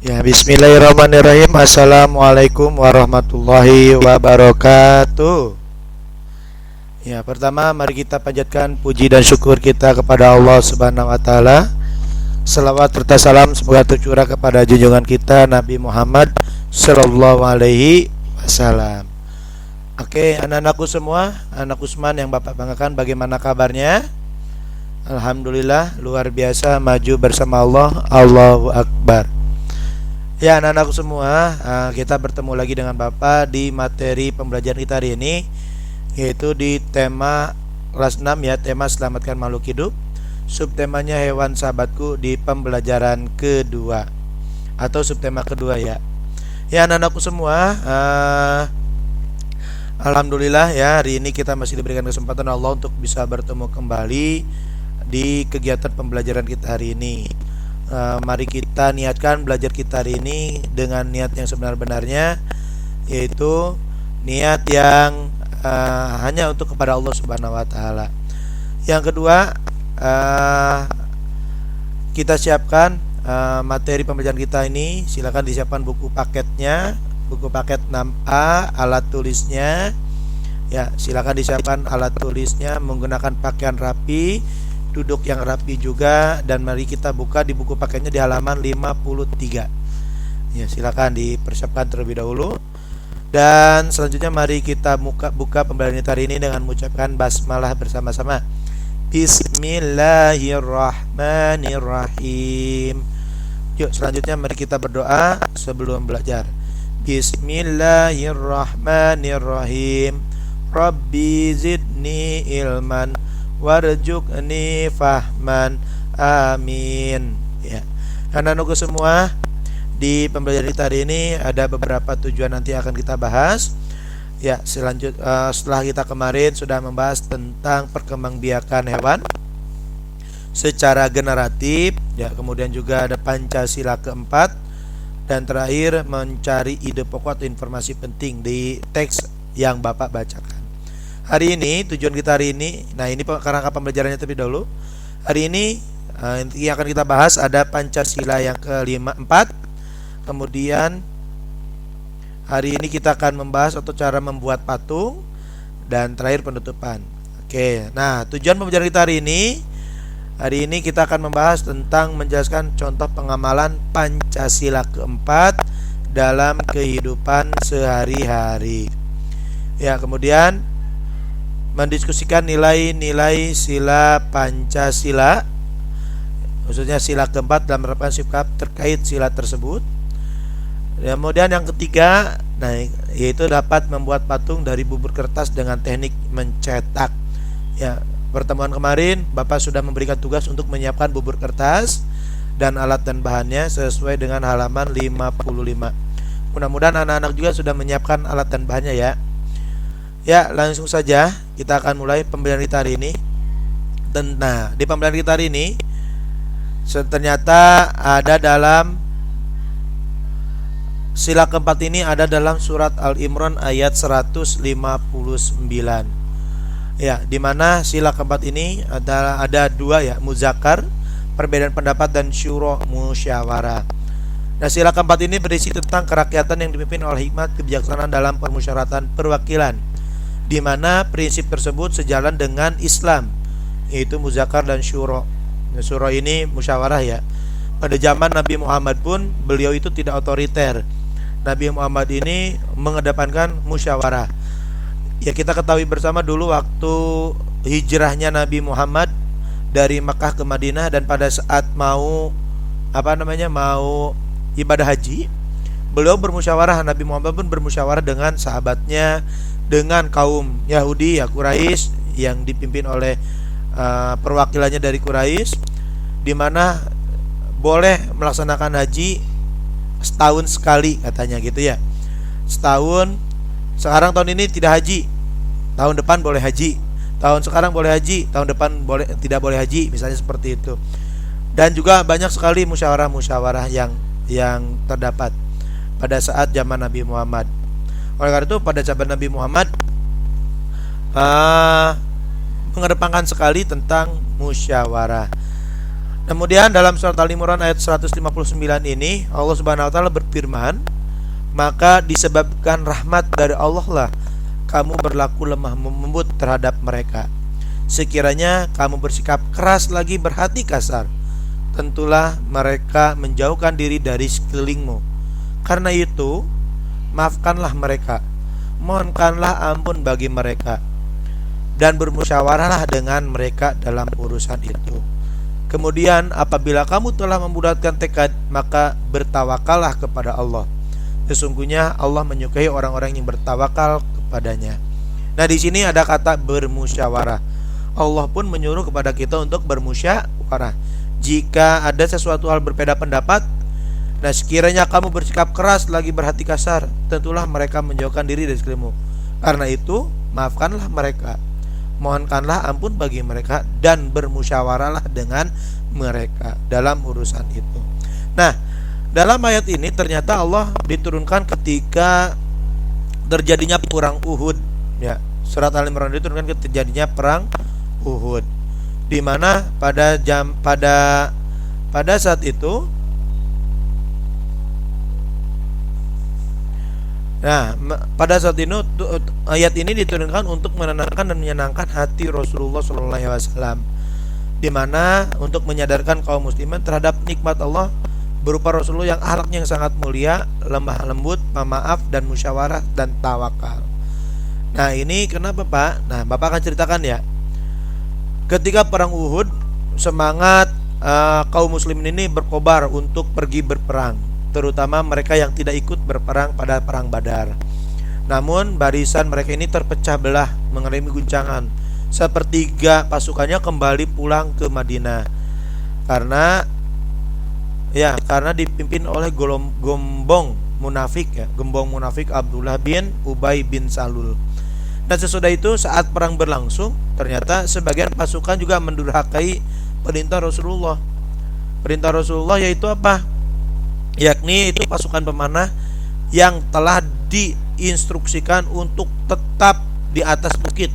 Ya, bismillahirrahmanirrahim. Assalamualaikum warahmatullahi wabarakatuh. Ya, pertama mari kita panjatkan puji dan syukur kita kepada Allah Subhanahu wa taala. Selawat serta salam semoga tercurah kepada junjungan kita Nabi Muhammad sallallahu alaihi wasallam. Oke, anak-anakku semua, anak Usman yang Bapak banggakan, bagaimana kabarnya? Alhamdulillah, luar biasa, maju bersama Allah. Allahu Akbar. Ya, anak-anakku semua, kita bertemu lagi dengan Bapak di materi pembelajaran kita hari ini, yaitu di tema kelas 6 ya, tema selamatkan makhluk hidup. Subtemanya hewan sahabatku di pembelajaran kedua atau subtema kedua ya. Ya, anak-anakku semua, alhamdulillah ya, hari ini kita masih diberikan kesempatan Allah untuk bisa bertemu kembali di kegiatan pembelajaran kita hari ini. Mari kita niatkan belajar kita hari ini dengan niat yang sebenar-benarnya, yaitu niat yang hanya untuk kepada Allah Subhanahu wa taala. Yang kedua, kita siapkan materi pembelajaran kita ini. Silakan disiapkan buku paketnya, buku paket 6A, alat tulisnya. Ya, silakan disiapkan alat tulisnya menggunakan pakaian rapi, duduk yang rapi juga, dan mari kita buka di buku paketnya di halaman 53. Ya, silakan dipersiapkan terlebih dahulu. Dan selanjutnya mari kita buka pembelajaran hari ini dengan mengucapkan basmalah bersama-sama. Bismillahirrahmanirrahim. Yuk, selanjutnya mari kita berdoa sebelum belajar. Bismillahirrahmanirrahim. Rabbi zidni ilman warzuqni fahman, amin. Ya, anak-anakku semua, di pembelajaran kita hari ini ada beberapa tujuan nanti akan kita bahas. Ya, setelah kita kemarin sudah membahas tentang perkembangbiakan hewan secara generatif, ya, kemudian juga ada Pancasila keempat, dan terakhir mencari ide pokok atau informasi penting di teks yang Bapak bacakan. Hari ini tujuan kita hari ini, nah ini kerangka pembelajarannya terlebih dahulu. Hari ini yang akan kita bahas ada Pancasila yang ke-54. Kemudian hari ini kita akan membahas atau cara membuat patung, dan terakhir penutupan. Oke, nah tujuan pembelajaran kita hari ini kita akan membahas tentang menjelaskan contoh pengamalan Pancasila keempat dalam kehidupan sehari-hari. Ya, kemudian mendiskusikan nilai-nilai sila Pancasila, khususnya sila keempat dalam menerapkan sikap terkait sila tersebut. Kemudian yang ketiga, nah, yaitu dapat membuat patung dari bubur kertas dengan teknik mencetak. Ya, pertemuan kemarin Bapak sudah memberikan tugas untuk menyiapkan bubur kertas dan alat dan bahannya sesuai dengan halaman 55. Mudah-mudahan anak-anak juga sudah menyiapkan alat dan bahannya ya. Ya, langsung saja kita akan mulai pembelajaran kita hari ini. Nah, di pembelajaran kita hari ini ternyata ada dalam sila keempat ini ada dalam surat Al-Imran ayat 159. Ya, di mana sila keempat ini ada dua ya, muzakkar, perbedaan pendapat, dan syuro, musyawarah. Nah, sila keempat ini berisi tentang kerakyatan yang dipimpin oleh hikmat kebijaksanaan dalam permusyawaratan perwakilan, di mana prinsip tersebut sejalan dengan Islam, yaitu muzakkar dan syuro. Nah, syuro ini musyawarah ya. Pada zaman Nabi Muhammad pun beliau itu tidak otoriter. Nabi Muhammad ini mengedepankan musyawarah. Ya, kita ketahui bersama dulu waktu hijrahnya Nabi Muhammad dari Makkah ke Madinah, dan pada saat mau ibadah haji, beliau bermusyawarah. Nabi Muhammad pun bermusyawarah dengan sahabatnya, dengan kaum Yahudi ya, Quraisy, yang dipimpin oleh perwakilannya dari Quraisy, di mana boleh melaksanakan haji setahun sekali katanya gitu ya. Setahun, sekarang tahun ini tidak haji, tahun depan boleh haji. Tahun sekarang boleh haji, tahun depan tidak boleh haji, misalnya seperti itu. Dan juga banyak sekali musyawarah-musyawarah yang terdapat pada saat zaman Nabi Muhammad. Oleh karena itu pada zaman Nabi Muhammad mengedepankan sekali tentang musyawarah. Kemudian dalam surat Al-Imran ayat 159 ini Allah Subhanahu wa taala berfirman, maka disebabkan rahmat dari Allah lah kamu berlaku lemah lembut terhadap mereka. Sekiranya kamu bersikap keras lagi berhati kasar, tentulah mereka menjauhkan diri dari sekelilingmu. Karena itu, maafkanlah mereka, mohonkanlah ampun bagi mereka, dan bermusyawarahlah dengan mereka dalam urusan itu. Kemudian apabila kamu telah membulatkan tekad, maka bertawakallah kepada Allah. Sesungguhnya Allah menyukai orang-orang yang bertawakal kepadanya. Nah, di sini ada kata bermusyawarah. Allah pun menyuruh kepada kita untuk bermusyawarah. Jika ada sesuatu hal berbeda pendapat, nah sekiranya kamu bersikap keras lagi berhati kasar, tentulah mereka menjauhkan diri dari sekelilingmu. Karena itu, maafkanlah mereka, mohonkanlah ampun bagi mereka, dan bermusyawarahlah dengan mereka dalam urusan itu. Nah, dalam ayat ini ternyata Allah diturunkan ketika terjadinya perang Uhud. Ya, surat Al-Imran diturunkan ketika terjadinya perang Uhud, di mana pada saat itu, nah, pada saat ini ayat ini diturunkan untuk menenangkan dan menyenangkan hati Rasulullah SAW, di mana untuk menyadarkan kaum muslimin terhadap nikmat Allah berupa Rasulullah yang akhlaknya yang sangat mulia, lemah lembut, pemaaf, dan musyawarah dan tawakal. Nah, ini kenapa Pak? Nah, Bapak akan ceritakan ya. Ketika perang Uhud, semangat kaum muslimin ini berkobar untuk pergi berperang, terutama mereka yang tidak ikut berperang pada perang Badar. Namun barisan mereka ini terpecah belah, mengalami guncangan. Sepertiga pasukannya kembali pulang ke Madinah karena dipimpin oleh gembong munafik Abdullah bin Ubay bin Salul. Nah, sesudah itu saat perang berlangsung, ternyata sebagian pasukan juga mendurhakai perintah Rasulullah. Perintah Rasulullah yaitu apa? Yakni itu pasukan pemanah yang telah diinstruksikan untuk tetap di atas bukit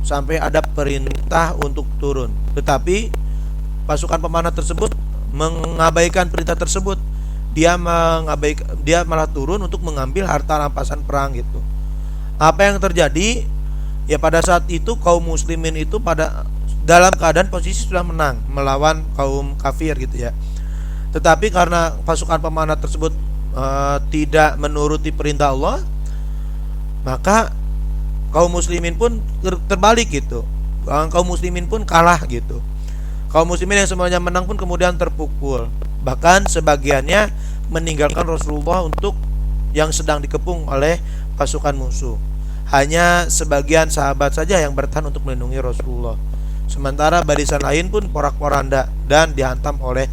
sampai ada perintah untuk turun. Tetapi pasukan pemanah tersebut mengabaikan perintah tersebut. Dia malah turun untuk mengambil harta rampasan perang gitu. Apa yang terjadi? Ya, pada saat itu kaum muslimin itu dalam keadaan posisi sudah menang melawan kaum kafir gitu ya. Tetapi karena pasukan pemanah tersebut tidak menuruti perintah Allah, maka kaum muslimin pun terbalik gitu. Kaum muslimin pun kalah gitu. Kaum muslimin yang semuanya menang pun kemudian terpukul. Bahkan sebagiannya meninggalkan Rasulullah untuk yang sedang dikepung oleh pasukan musuh. Hanya sebagian sahabat saja yang bertahan untuk melindungi Rasulullah. Sementara barisan lain pun porak-poranda dan dihantam oleh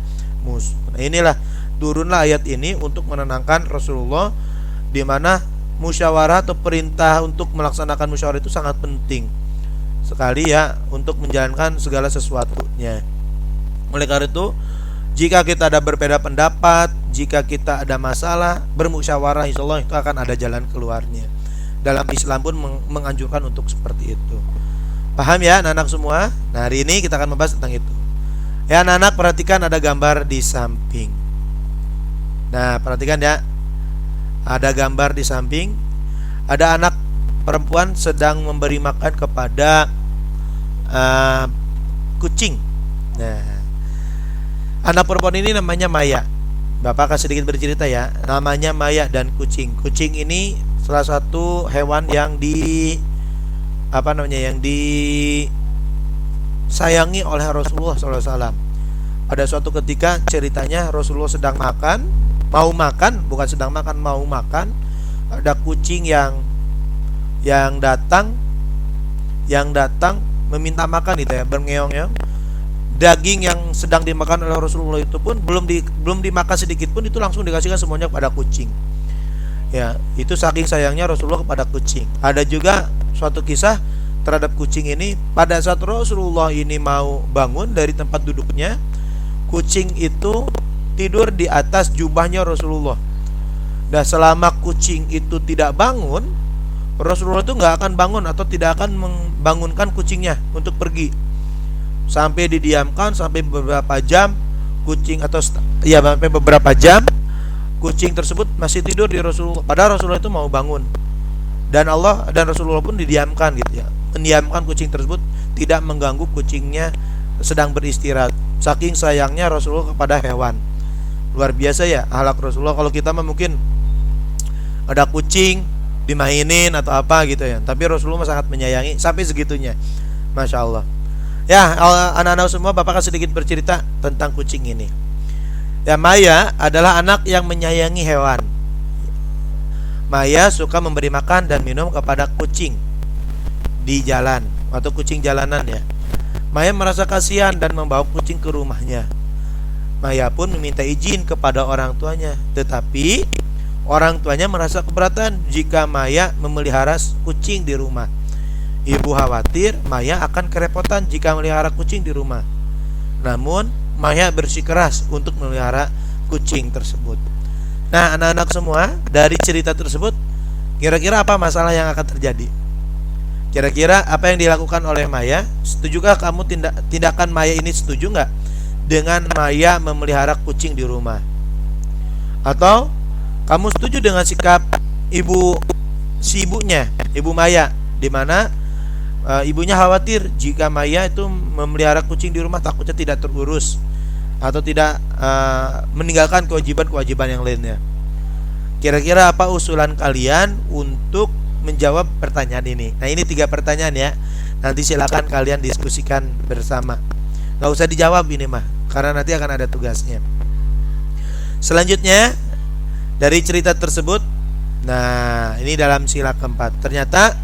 musuh. Nah, inilah turunlah ayat ini untuk menenangkan Rasulullah, di mana musyawarah atau perintah untuk melaksanakan musyawarah itu sangat penting sekali ya untuk menjalankan segala sesuatunya. Oleh karena itu, jika kita ada berbeda pendapat, jika kita ada masalah, bermusyawarah, insya Allah itu akan ada jalan keluarnya. Dalam Islam pun menganjurkan untuk seperti itu. Paham ya anak-anak semua? Nah, hari ini kita akan membahas tentang itu. Ya anak-anak, perhatikan ada gambar di samping. Nah, perhatikan ya. Ada gambar di samping. Ada anak perempuan sedang memberi makan kepada kucing. Nah, anak perempuan ini namanya Maya. Bapak akan sedikit bercerita ya. Namanya Maya dan kucing. Kucing ini salah satu hewan yang disayangi oleh Rasulullah SAW. Pada suatu ketika ceritanya Rasulullah sedang makan, mau makan. Ada kucing yang datang meminta makan gitu ya, berngeong-ngeong. Daging yang sedang dimakan oleh Rasulullah itu pun belum dimakan sedikit pun itu langsung dikasihkan semuanya kepada kucing. Ya, itu saking sayangnya Rasulullah kepada kucing. Ada juga suatu kisah terhadap kucing ini. Pada saat Rasulullah ini mau bangun dari tempat duduknya, kucing itu tidur di atas jubahnya Rasulullah. Dan selama kucing itu tidak bangun, Rasulullah itu nggak akan bangun atau tidak akan membangunkan kucingnya untuk pergi. Sampai didiamkan sampai beberapa jam, kucing atau ya sampai beberapa jam kucing tersebut masih tidur di Rasulullah, padahal Rasulullah itu mau bangun, dan Allah dan Rasulullah pun didiamkan gitu ya, mendiamkan kucing tersebut, tidak mengganggu kucingnya sedang beristirahat. Saking sayangnya Rasulullah kepada hewan. Luar biasa ya akhlak Rasulullah. Kalau kita mah mungkin ada kucing dimainin atau apa gitu ya, tapi Rasulullah sangat menyayangi sampai segitunya. Masya Allah. Ya, anak-anak semua, Bapak akan sedikit bercerita tentang kucing ini. Ya, Maya adalah anak yang menyayangi hewan. Maya suka memberi makan dan minum kepada kucing di jalan atau kucing jalanan ya. Maya merasa kasihan dan membawa kucing ke rumahnya. Maya pun meminta izin kepada orang tuanya, tetapi orang tuanya merasa keberatan jika Maya memelihara kucing di rumah. Ibu khawatir Maya akan kerepotan jika melihara kucing di rumah. Namun Maya bersikeras untuk memelihara kucing tersebut. Nah, anak-anak semua, dari cerita tersebut kira-kira apa masalah yang akan terjadi? Kira-kira apa yang dilakukan oleh Maya? Setujukah kamu tindakan Maya ini, setuju nggak dengan Maya memelihara kucing di rumah? Atau kamu setuju dengan sikap ibunya, ibu Maya, di mana ibunya khawatir jika Maya itu memelihara kucing di rumah takutnya tidak terurus atau tidak meninggalkan kewajiban-kewajiban yang lainnya. Kira-kira apa usulan kalian untuk menjawab pertanyaan ini? Nah, ini 3 pertanyaan ya. Nanti silakan kalian diskusikan bersama. Gak usah dijawab ini mah, karena nanti akan ada tugasnya. Selanjutnya dari cerita tersebut, nah ini dalam sila keempat. Ternyata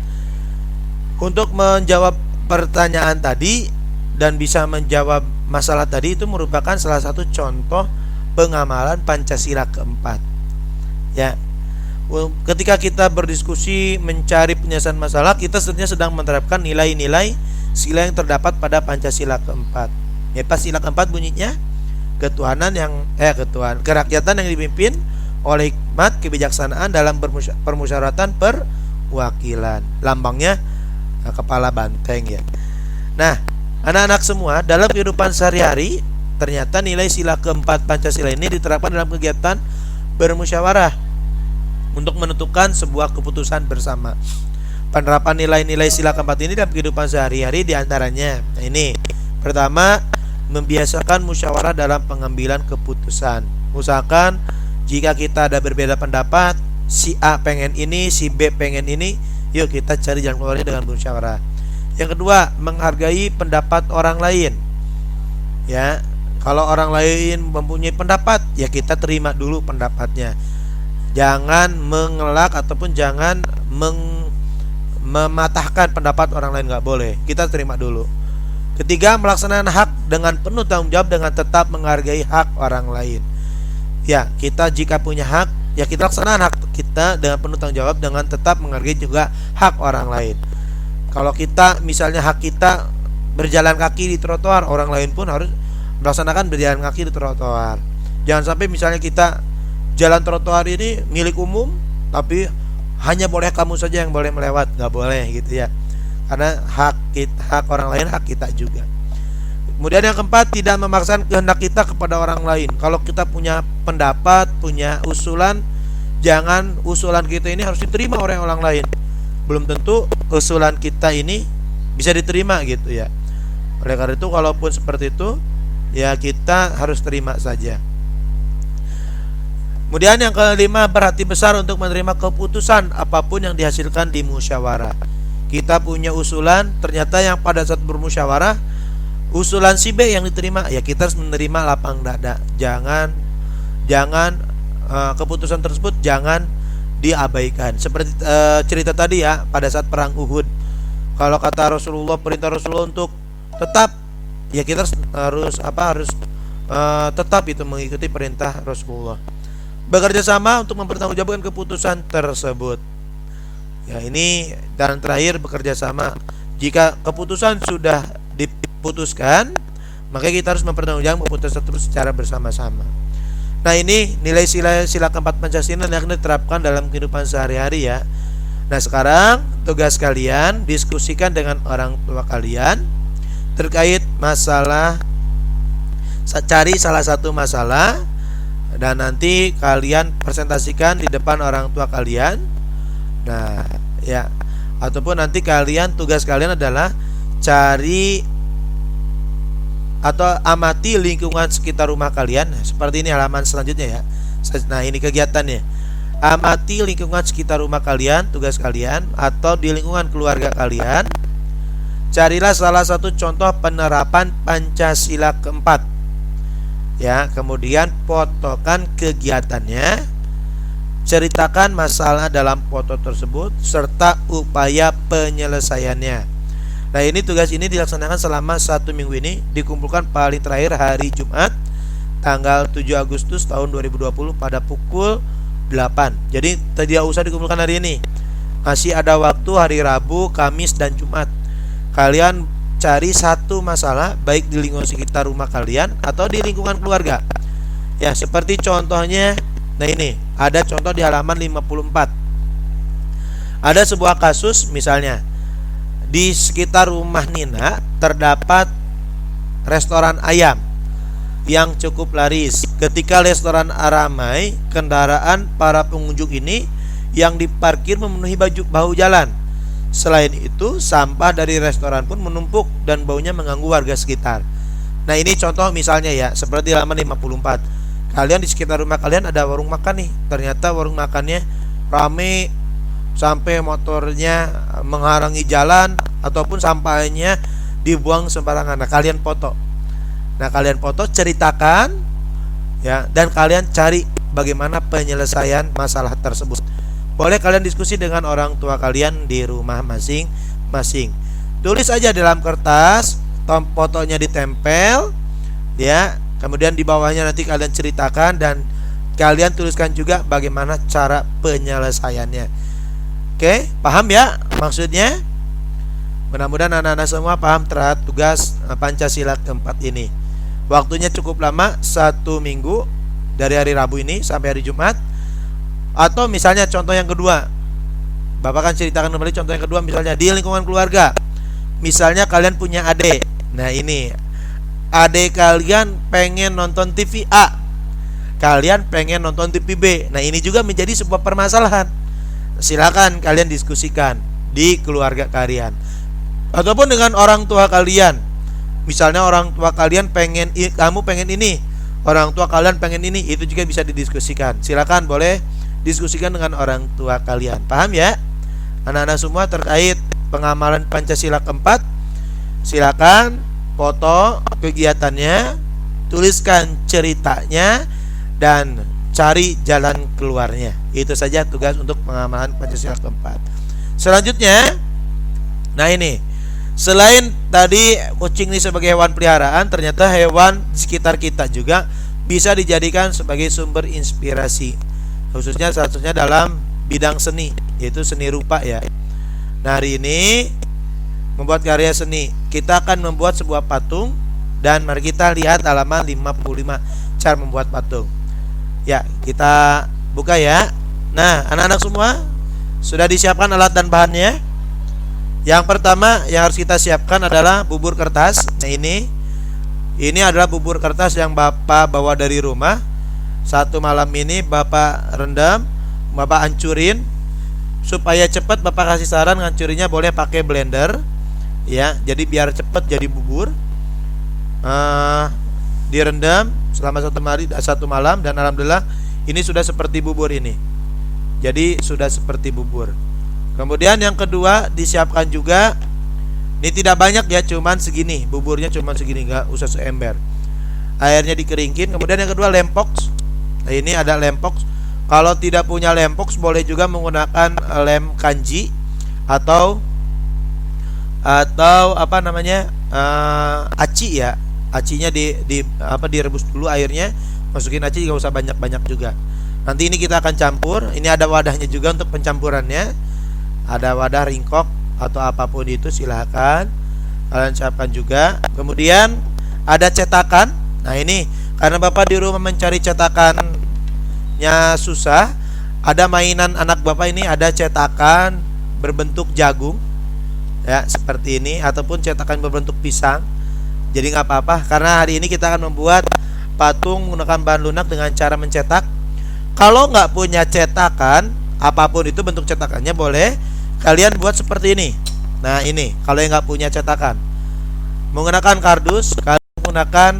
untuk menjawab pertanyaan tadi dan bisa menjawab masalah tadi itu merupakan salah satu contoh pengamalan Pancasila keempat. Ya, ketika kita berdiskusi mencari penyelesaian masalah, kita sebenarnya sedang menerapkan nilai-nilai sila yang terdapat pada Pancasila keempat. Ya, pas sila keempat bunyinya kerakyatan yang dipimpin oleh hikmat kebijaksanaan dalam permusyawaratan perwakilan. Lambangnya kepala banteng ya. Nah, anak-anak semua, dalam kehidupan sehari-hari ternyata nilai sila keempat Pancasila ini diterapkan dalam kegiatan bermusyawarah untuk menentukan sebuah keputusan bersama. Penerapan nilai-nilai sila keempat ini dalam kehidupan sehari-hari diantaranya, nah ini pertama, membiasakan musyawarah dalam pengambilan keputusan. Usahakan jika kita ada berbeda pendapat, si A pengen ini, si B pengen ini, yuk kita cari jalan keluarnya dengan musyawarah. Yang kedua, menghargai pendapat orang lain. Ya, kalau orang lain mempunyai pendapat, ya kita terima dulu pendapatnya. Jangan mengelak ataupun jangan mematahkan pendapat orang lain, nggak boleh. Kita terima dulu. Ketiga, melaksanakan hak dengan penuh tanggung jawab dengan tetap menghargai hak orang lain. Ya, kita jika punya hak, ya kita laksanakan hak kita dengan penuh tanggung jawab dengan tetap menghargai juga hak orang lain. Kalau kita misalnya hak kita berjalan kaki di trotoar, orang lain pun harus melaksanakan berjalan kaki di trotoar. Jangan sampai misalnya kita jalan trotoar ini milik umum, tapi hanya boleh kamu saja yang boleh melewat, nggak boleh gitu ya. Karena hak orang lain hak kita juga. Kemudian yang keempat, tidak memaksakan kehendak kita kepada orang lain. Kalau kita punya pendapat, punya usulan, jangan usulan kita ini harus diterima oleh orang lain. Belum tentu usulan kita ini bisa diterima gitu ya. Oleh karena itu, kalaupun seperti itu, ya kita harus terima saja. Kemudian yang kelima, berhati besar untuk menerima keputusan apapun yang dihasilkan di musyawarah. Kita punya usulan, ternyata yang pada saat bermusyawarah usulan si B yang diterima, ya kita harus menerima lapang dada. Jangan keputusan tersebut jangan diabaikan. Seperti cerita tadi ya, pada saat perang Uhud. Kalau kata Rasulullah, perintah Rasulullah untuk tetap, ya kita harus tetap itu mengikuti perintah Rasulullah. Bekerja sama untuk mempertanggungjawabkan keputusan tersebut. Ya, ini dan terakhir, bekerja sama. Jika keputusan sudah diputuskan, maka kita harus mempertanggungjawabkan keputusan tersebut secara bersama-sama. Nah, ini nilai sila keempat Pancasila yang diterapkan dalam kehidupan sehari-hari ya. Nah, sekarang tugas kalian diskusikan dengan orang tua kalian terkait masalah cari salah satu masalah dan nanti kalian presentasikan di depan orang tua kalian. Nah, ya. Ataupun nanti tugas kalian adalah cari atau amati lingkungan sekitar rumah kalian. Seperti ini halaman selanjutnya ya. Nah, ini kegiatannya. Amati lingkungan sekitar rumah kalian, tugas kalian, atau di lingkungan keluarga kalian. Carilah salah satu contoh penerapan Pancasila keempat. Ya, kemudian fotokan kegiatannya. Ceritakan masalah dalam foto tersebut serta upaya penyelesaiannya. Nah, ini tugas ini dilaksanakan selama 1 minggu ini, dikumpulkan paling terakhir hari Jumat tanggal 7 Agustus tahun 2020 pada pukul 8. Jadi tidak usah dikumpulkan hari ini. Masih ada waktu hari Rabu, Kamis, dan Jumat. Kalian cari satu masalah baik di lingkungan sekitar rumah kalian atau di lingkungan keluarga. Ya, seperti contohnya, nah ini ada contoh di halaman 54. Ada sebuah kasus, misalnya di sekitar rumah Nina terdapat restoran ayam yang cukup laris. Ketika restoran ramai, kendaraan para pengunjung ini yang diparkir memenuhi bahu jalan. Selain itu, sampah dari restoran pun menumpuk dan baunya mengganggu warga sekitar. Nah, ini contoh misalnya ya, seperti halaman 54. Kalian di sekitar rumah kalian ada warung makan nih. Ternyata warung makannya rame sampai motornya menghalangi jalan ataupun sampahnya dibuang sembarangan. Nah, kalian foto. Ceritakan ya, dan kalian cari bagaimana penyelesaian masalah tersebut. Boleh kalian diskusi dengan orang tua kalian di rumah masing-masing. Tulis aja dalam kertas, fotonya ditempel ya. Kemudian di bawahnya nanti kalian ceritakan dan kalian tuliskan juga bagaimana cara penyelesaiannya. Oke, paham ya maksudnya? Mudah-mudahan anak-anak semua paham terhadap tugas Pancasila keempat ini. Waktunya cukup lama, 1 minggu, dari hari Rabu ini sampai hari Jumat. Atau misalnya contoh yang kedua, Bapak kan ceritakan kembali contoh yang kedua, misalnya di lingkungan keluarga. Misalnya kalian punya adik. Nah, ini adik kalian pengen nonton TV A, kalian pengen nonton TV B. Nah, ini juga menjadi sebuah permasalahan. Silakan kalian diskusikan di keluarga kalian ataupun dengan orang tua kalian. Misalnya orang tua kalian pengen, kamu pengen ini, orang tua kalian pengen ini, itu juga bisa didiskusikan. Silakan boleh diskusikan dengan orang tua kalian. Paham ya anak-anak semua terkait pengamalan Pancasila keempat? Silakan foto kegiatannya, tuliskan ceritanya, dan cari jalan keluarnya. Itu saja tugas untuk pengamalan Pancasila keempat. Selanjutnya, nah ini, selain tadi kucing ini sebagai hewan peliharaan, ternyata hewan di sekitar kita juga bisa dijadikan sebagai sumber inspirasi, khususnya satunya dalam bidang seni, yaitu seni rupa ya. Nah, hari ini membuat karya seni, kita akan membuat sebuah patung, dan mari kita lihat halaman 55 cara membuat patung. Ya, kita buka ya. Nah, anak-anak semua sudah disiapkan alat dan bahannya. Yang pertama yang harus kita siapkan adalah bubur kertas. Nah, ini adalah bubur kertas yang Bapak bawa dari rumah. 1 malam ini Bapak rendam, Bapak hancurin. Supaya cepat, Bapak kasih saran ngancurinnya boleh pakai blender ya, jadi biar cepat jadi bubur. Direndam selama 1 malam, dan alhamdulillah ini sudah seperti bubur ini. Jadi sudah seperti bubur. Kemudian yang kedua disiapkan juga, ini tidak banyak ya, cuman segini, buburnya cuman segini, nggak usah seember. Airnya dikeringkin. Kemudian yang kedua lempoks. Nah, ini ada lempoks. Kalau tidak punya lempoks, boleh juga menggunakan lem kanji atau apa namanya, aci ya. Acinya direbus dulu airnya, masukin aci, nggak usah banyak-banyak juga. Nanti ini kita akan campur. Ini ada wadahnya juga untuk pencampurannya. Ada wadah ringkok atau apapun itu, silahkan kalian siapkan juga. Kemudian ada cetakan. Nah, ini karena Bapak di rumah mencari cetakannya susah, ada mainan anak Bapak ini, ada cetakan berbentuk jagung ya, seperti ini, ataupun cetakan berbentuk pisang. Jadi nggak apa-apa, karena hari ini kita akan membuat patung menggunakan bahan lunak dengan cara mencetak. Kalau nggak punya cetakan, apapun itu bentuk cetakannya, boleh kalian buat seperti ini. Nah ini, kalau yang nggak punya cetakan, menggunakan kardus, kalian menggunakan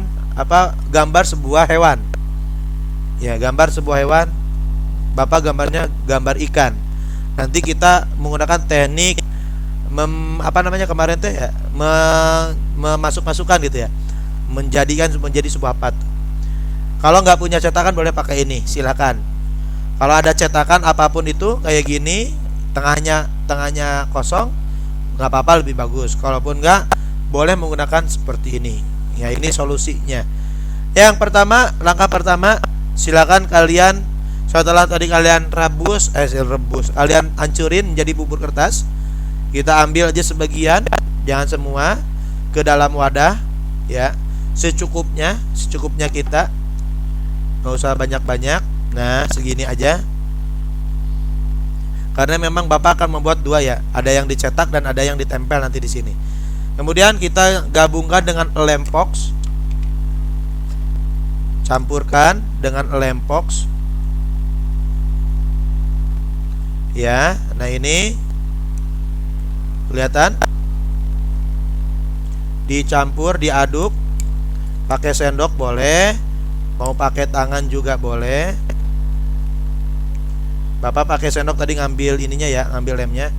gambar sebuah hewan. Ya, gambar sebuah hewan. Bapak gambarnya gambar ikan. Nanti kita menggunakan teknik kemarin teh ya, memasuk-masukkan gitu ya, menjadi sebuah patung. Kalau nggak punya cetakan boleh pakai ini, silakan. Kalau ada cetakan apapun itu kayak gini, tengahnya kosong, nggak apa-apa, lebih bagus. Kalaupun nggak, boleh menggunakan seperti ini. Ya, ini solusinya. Yang pertama, langkah pertama, silakan kalian setelah tadi kalian rebus, kalian hancurin menjadi bubur kertas. Kita ambil aja sebagian, jangan semua, ke dalam wadah ya, secukupnya kita, nggak usah banyak-banyak. Nah segini aja, karena memang Bapak akan membuat dua ya, ada yang dicetak dan ada yang ditempel nanti di sini. Kemudian kita gabungkan dengan lem box, campurkan dengan lem box ya. Nah ini kelihatan, dicampur, diaduk, pakai sendok boleh, mau pakai tangan juga boleh. Bapak pakai sendok tadi ngambil ininya ya, ngambil lemnya.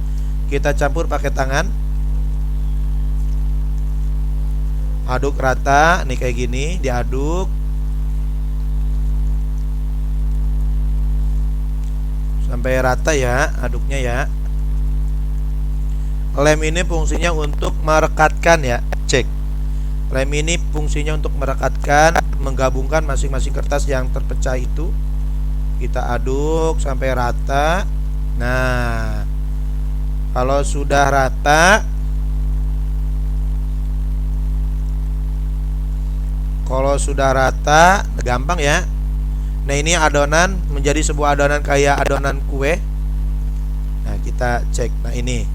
Kita campur pakai tangan, aduk rata nih kayak gini, diaduk sampai rata ya, aduknya ya. Lem ini fungsinya untuk merekatkan ya, cek. Lem ini fungsinya untuk merekatkan, menggabungkan masing-masing kertas yang terpecah itu. Kita aduk sampai rata. Nah, kalau sudah rata, gampang ya. Nah ini adonan menjadi sebuah adonan kayak adonan kue. Nah kita cek. Nah ini,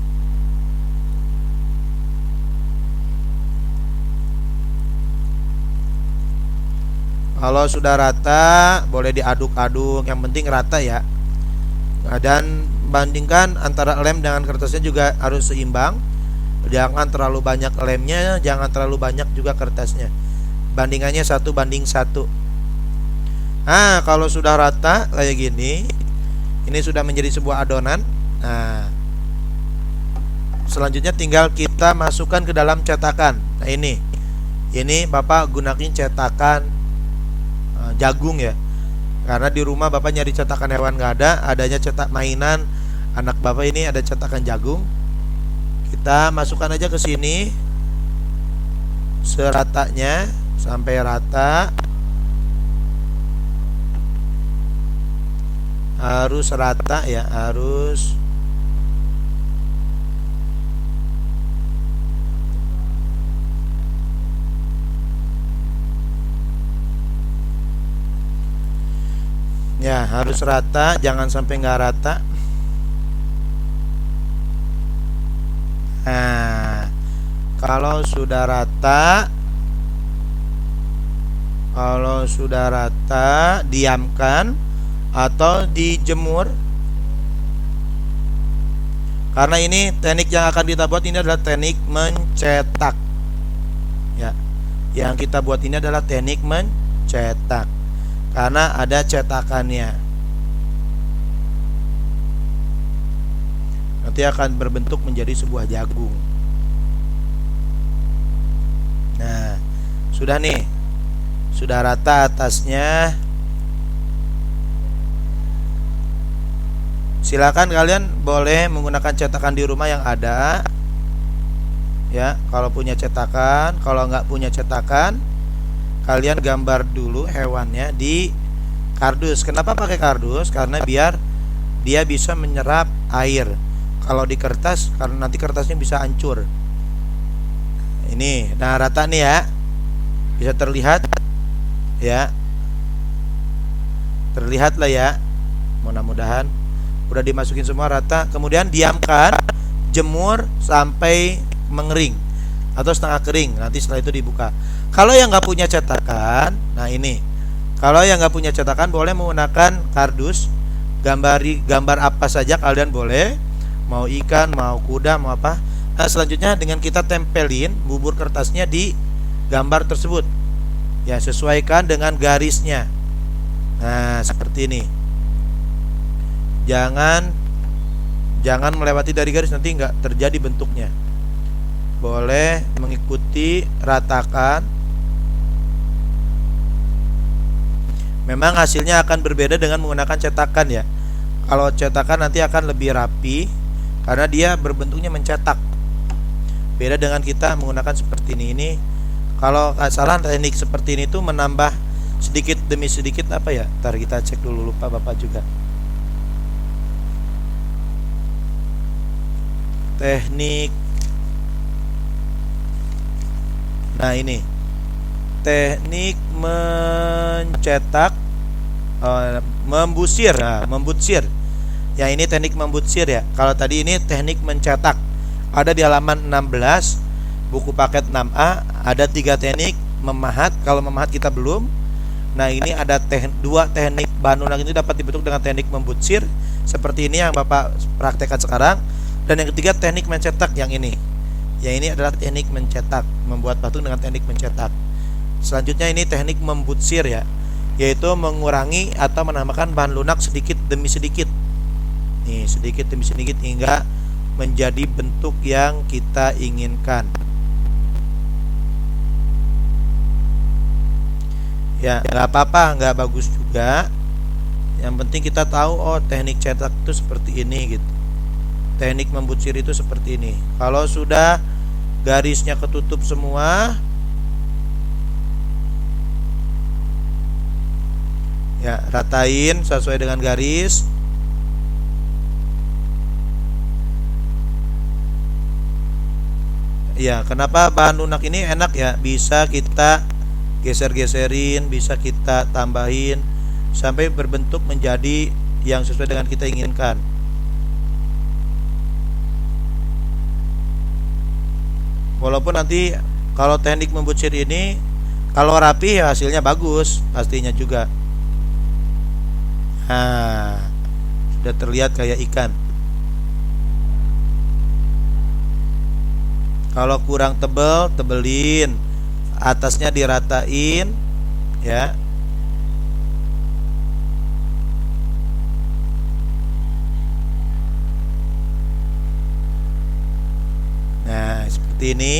kalau sudah rata boleh diaduk-aduk, yang penting rata ya. Nah, dan bandingkan antara lem dengan kertasnya juga harus seimbang. Jangan terlalu banyak lemnya, jangan terlalu banyak juga kertasnya. Bandingannya 1:1. Nah kalau sudah rata kayak gini, ini sudah menjadi sebuah adonan. Nah selanjutnya tinggal kita masukkan ke dalam cetakan. Nah ini Bapak gunakan cetakan jagung ya, karena di rumah Bapak nyari cetakan hewan nggak ada, adanya cetak mainan anak Bapak ini ada cetakan jagung. Kita masukkan aja ke sini seratanya sampai rata, harus rata ya, harus. Ya harus rata, jangan sampai nggak rata. Nah kalau sudah rata, diamkan atau dijemur. Karena ini teknik yang akan kita buat ini adalah teknik mencetak ya. Yang kita buat ini adalah teknik mencetak, karena ada cetakannya. Nanti akan berbentuk menjadi sebuah jagung. Nah sudah nih, sudah rata atasnya. Silakan kalian boleh menggunakan cetakan di rumah yang ada ya, kalau punya cetakan. Kalau nggak punya cetakan, kalian gambar dulu hewannya di kardus. Kenapa pakai kardus? Karena biar dia bisa menyerap air. Kalau di kertas, karena nanti kertasnya bisa hancur. Ini, nah rata nih ya, bisa terlihat ya, terlihat lah ya. Mudah-mudahan udah dimasukin semua rata. Kemudian diamkan, jemur sampai mengering atau setengah kering. Nanti setelah itu dibuka. Kalau yang nggak punya cetakan, nah ini Kalau yang nggak punya cetakan boleh menggunakan kardus, gambar apa saja kalian boleh, mau ikan, mau kuda, mau apa. Nah, selanjutnya dengan kita tempelin bubur kertasnya di gambar tersebut. Ya, sesuaikan dengan garisnya. Nah, seperti ini. Jangan melewati dari garis, nanti nggak terjadi bentuknya. Boleh mengikuti, ratakan. Memang hasilnya akan berbeda dengan menggunakan cetakan ya. Kalau cetakan nanti akan lebih rapi karena dia berbentuknya mencetak. Beda dengan kita menggunakan seperti ini. Kalau nggak salah teknik seperti ini tuh menambah sedikit demi sedikit apa ya? Ntar kita cek dulu, lupa Bapak juga. Teknik. Nah, ini teknik mencetak, membusir. Nah, membutsir. Ya, ini teknik membutsir ya. Kalau tadi ini teknik mencetak. Ada di halaman 16 buku paket 6A, ada 3 teknik memahat. Kalau memahat kita belum. Nah, ini ada dua teknik bahan lunak ini dapat dibentuk dengan teknik membutsir seperti ini yang Bapak praktekkan sekarang. Dan yang ketiga teknik mencetak yang ini. Yang ini adalah teknik mencetak, membuat patung dengan teknik mencetak. Selanjutnya ini teknik membutsir ya, yaitu mengurangi atau menambahkan bahan lunak sedikit demi sedikit. Nih, sedikit demi sedikit hingga menjadi bentuk yang kita inginkan. Ya, nggak apa-apa, nggak bagus juga. Yang penting kita tahu, oh teknik cetak itu seperti ini gitu. Teknik membutsir itu seperti ini. Kalau sudah garisnya ketutup semua, ya ratain sesuai dengan garis. Ya, kenapa bahan lunak ini enak ya? Bisa kita geser-geserin, bisa kita tambahin sampai berbentuk menjadi yang sesuai dengan kita inginkan. Walaupun nanti kalau teknik membutsir ini kalau rapi ya hasilnya bagus pastinya juga. Nah, sudah terlihat kayak ikan. Kalau kurang tebel, tebelin. Atasnya diratain ya. Nah, seperti ini.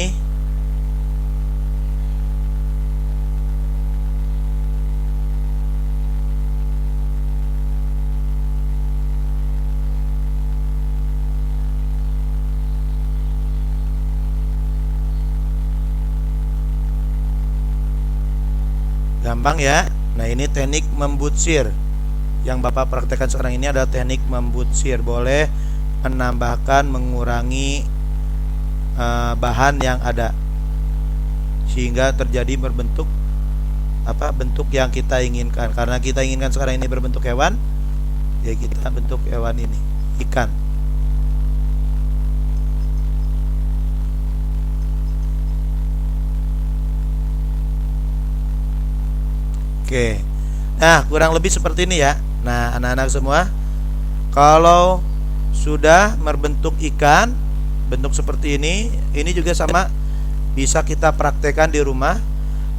Gampang ya. Nah, ini teknik membutsir. Yang Bapak praktekkan sekarang ini adalah teknik membutsir. Boleh menambahkan, mengurangi bahan yang ada sehingga terjadi berbentuk bentuk yang kita inginkan. Karena kita inginkan sekarang ini berbentuk hewan, ya kita bentuk hewan ini, ikan. Oke. Nah, kurang lebih seperti ini ya. Nah, anak-anak semua, kalau sudah berbentuk ikan, bentuk seperti ini juga sama, bisa kita praktekkan di rumah.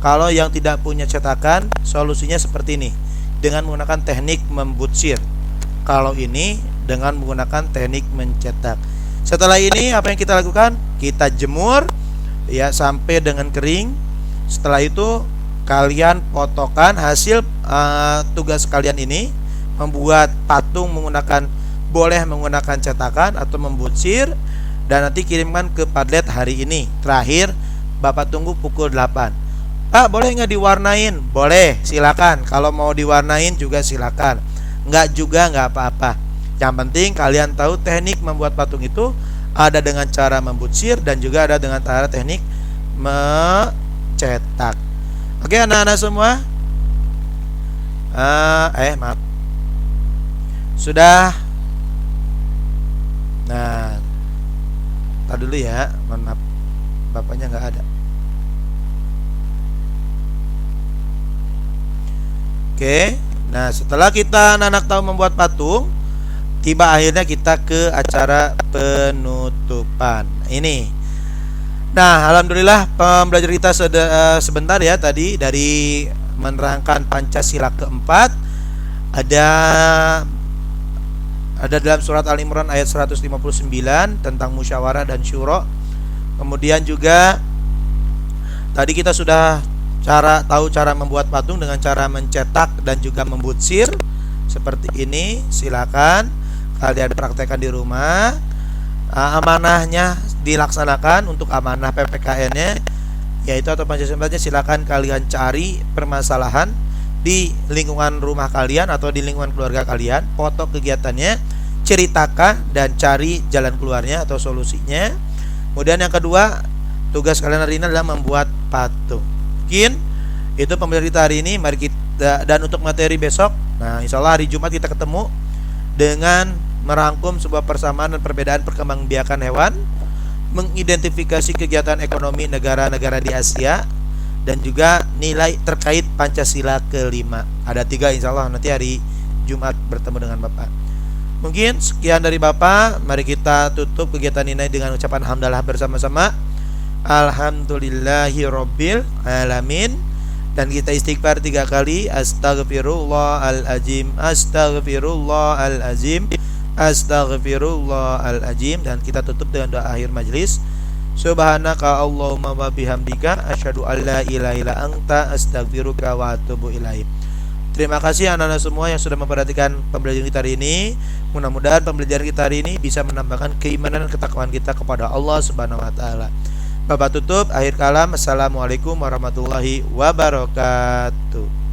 Kalau yang tidak punya cetakan, solusinya seperti ini, dengan menggunakan teknik membutsir. Kalau ini dengan menggunakan teknik mencetak. Setelah ini apa yang kita lakukan? Kita jemur ya sampai dengan kering. Setelah itu kalian fotokan hasil tugas kalian ini, membuat patung boleh menggunakan cetakan atau membutsir, dan nanti kirimkan ke Padlet hari ini. Terakhir Bapak tunggu pukul 8. Pak, boleh nggak diwarnain? Boleh, silakan. Kalau mau diwarnain juga silakan. Nggak juga nggak apa-apa. Yang penting kalian tahu teknik membuat patung itu ada dengan cara membutsir dan juga ada dengan cara teknik mencetak. Oke anak-anak semua, maaf, sudah. Nah, tar dulu ya, mohon maaf, bapaknya nggak ada. Oke. Nah, setelah kita anak tahu membuat patung, tiba akhirnya kita ke acara penutupan. Ini. Nah, alhamdulillah pembelajaran kita sebentar ya tadi dari menerangkan Pancasila keempat. Ada dalam surat Al-Imran ayat 159 tentang musyawarah dan syura. Kemudian juga tadi kita sudah tahu cara membuat patung dengan cara mencetak dan juga membutsir seperti ini. Silakan kalian praktekkan di rumah. Amanahnya dilaksanakan untuk amanah PPKN-nya yaitu atau Pancasila, silakan kalian cari permasalahan di lingkungan rumah kalian atau di lingkungan keluarga kalian, foto kegiatannya, ceritakan dan cari jalan keluarnya atau solusinya. Kemudian yang kedua, tugas kalian hari ini adalah membuat patung. Mungkin itu pembelajaran kita hari ini. Mari kita, dan untuk materi besok, nah insya Allah hari Jumat kita ketemu dengan merangkum sebuah persamaan dan perbedaan perkembangbiakan hewan, mengidentifikasi kegiatan ekonomi negara-negara di Asia, dan juga nilai terkait Pancasila kelima. Ada 3 insya Allah nanti hari Jumat bertemu dengan Bapak. Mungkin sekian dari Bapak. Mari kita tutup kegiatan ini dengan ucapan hamdalah bersama-sama. Alhamdulillahirabbil alamin. Dan kita istighfar 3 kali. Astaghfirullahalazim, astaghfirullahalazim, astaghfirullahalazim. Dan kita tutup dengan doa akhir majelis. Subhanaka Allahumma wa bihamdika asyhadu an la ilaha illa anta astaghfiruka wa atubu ilaik. Terima kasih anak-anak semua yang sudah memperhatikan pembelajaran kita hari ini. Mudah-mudahan pembelajaran kita hari ini bisa menambahkan keimanan dan ketakwaan kita kepada Allah Subhanahu wa taala. Bapak tutup akhir kalam. Assalamualaikum warahmatullahi wabarakatuh.